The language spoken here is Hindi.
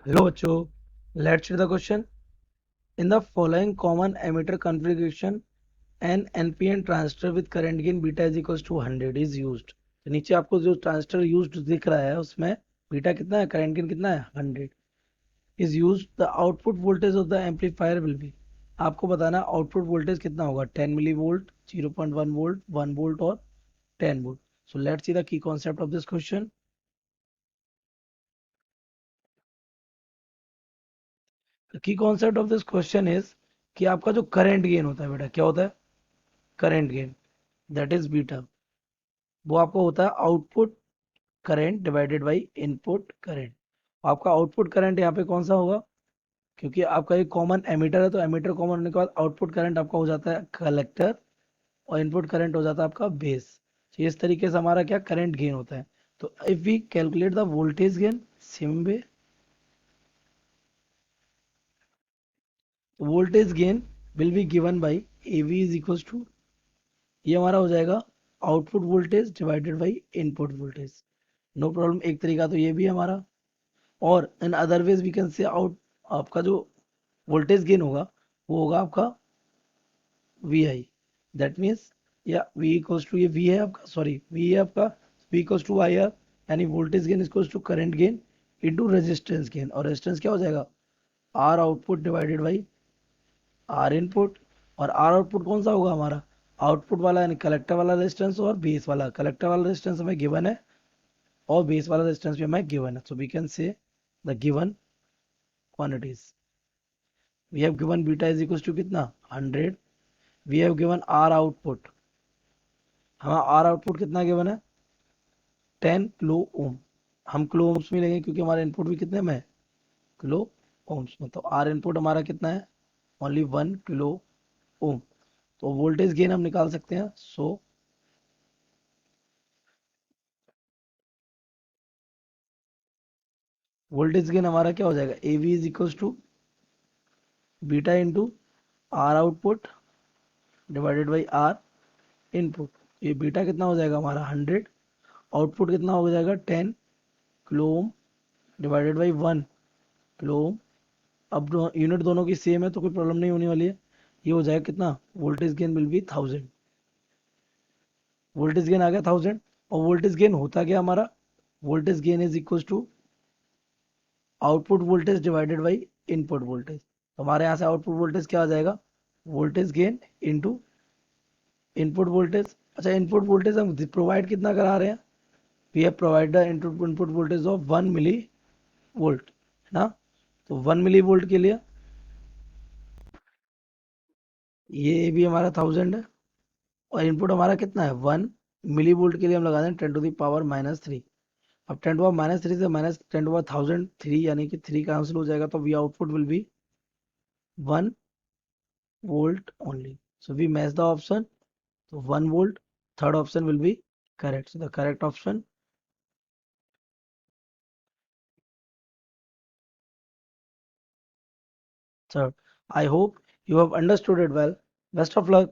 Hello, Bachcho. Let's read the question. In the following common emitter configuration, an NPN transistor with current gain beta is equals to 100 is used. तो नीचे आपको जो ट्रांजिस्टर यूज्ड दिख रहा है उसमें बीटा कितना है, करंट गेन कितना है, 100 is used. The output voltage of the amplifier will be. आपको बताना आउटपुट वोल्टेज कितना होगा, 10 मिली वोल्ट, 0.1 वोल्ट, 1 वोल्ट और 10 volt. So let's see the key concept of this question. Key concept of this question is कि आपका जो करंट गेन होता है बेटा, क्या होता है, current gain, that is beta. वो आपको होता है output current divided by input current. आपका आउटपुट करंट यहाँ पे कौन सा होगा, क्योंकि आपका एक कॉमन एमीटर है तो एमीटर कॉमन होने के बाद आउटपुट करंट आपका हो जाता है कलेक्टर और इनपुट करंट हो जाता है आपका बेस. तो इस तरीके से हमारा क्या करंट गेन होता है. तो if we calculate the voltage gain same way, voltage gain will be given by a v is equal to, ये हमारा हो जाएगा output voltage divided by input voltage. No problem, एक तरीका तो ये भी है हमारा. और in other ways we can say out, आपका जो वोल्टेज गेन होगा वो होगा आपका वी आई. दैट मीन्स या वी इक्वल्स टू, ये वी है आपका, सॉरी वी है आपका, V equals to I R, यानी voltage gain equals to current gain into resistance gain. और रेजिस्टेंस क्या हो जाएगा, R output divided by are input. और आर आउटपुट कौन सा होगा हमारा, आउटपुट वाला यानी कलेक्टर वाला रेजिस्टेंस और बेस वाला. कलेक्टर वाला रेजिस्टेंस हमें गिवन है और बेस वाला रेजिस्टेंस भी हमें गिवन है. So we can say the given quantities. We have given beta is equals to कितना, 100. We have given R output, हमारा R output कितना गिवन है, 10 किलो ओम. हम किलो ओम्स में लेंगे क्योंकि हमारा इनपुट भी कितने में है, किलो ओम्स में. तो R इनपुट हमारा कितना है, ओनली 1 किलो ओम. तो वोल्टेज गेन हम निकाल सकते हैं. सो वोल्टेज गेन हमारा क्या हो जाएगा, a v is equals to beta into r output divided by are input. ये बीटा कितना हो जाएगा हमारा 100, आउटपुट कितना हो जाएगा 10 kilo ohm divided by 1 kilo ohm. अब यूनिट दोनों की सेम है तो कोई प्रॉब्लम नहीं होने वाली है. ये हो जाएगा कितना, voltage gain will be 1000. Voltage gain आ गया 1000. और वोल्टेज गेन होता क्या हमारा, voltage gain is equal to output voltage divided by input voltage. तो हमारे यहाँ से आउटपुट वोल्टेज क्या आ जाएगा, voltage gain into input voltage. अच्छा, इनपुट वोल्टेज हम प्रोवाइड कितना करा रहे हैं, we have provide the input voltage of 1 milli volt, है ना. तो 1 मिली वोल्ट के लिए ये भी हमारा 1000 है. और इनपुट हमारा कितना है, 1 मिली वोल्ट के लिए हम लगा दें 10 टू द पावर -3. अब 10 टू द पावर -3 से माइनस 10 टू द 1000 3, यानी कि 3 कैंसिल हो जाएगा. तो v output will be 1 volt only. So we match the option. तो 1 volt, third option will be correct. So the correct option. Sir, I hope you have understood it well. Best of luck.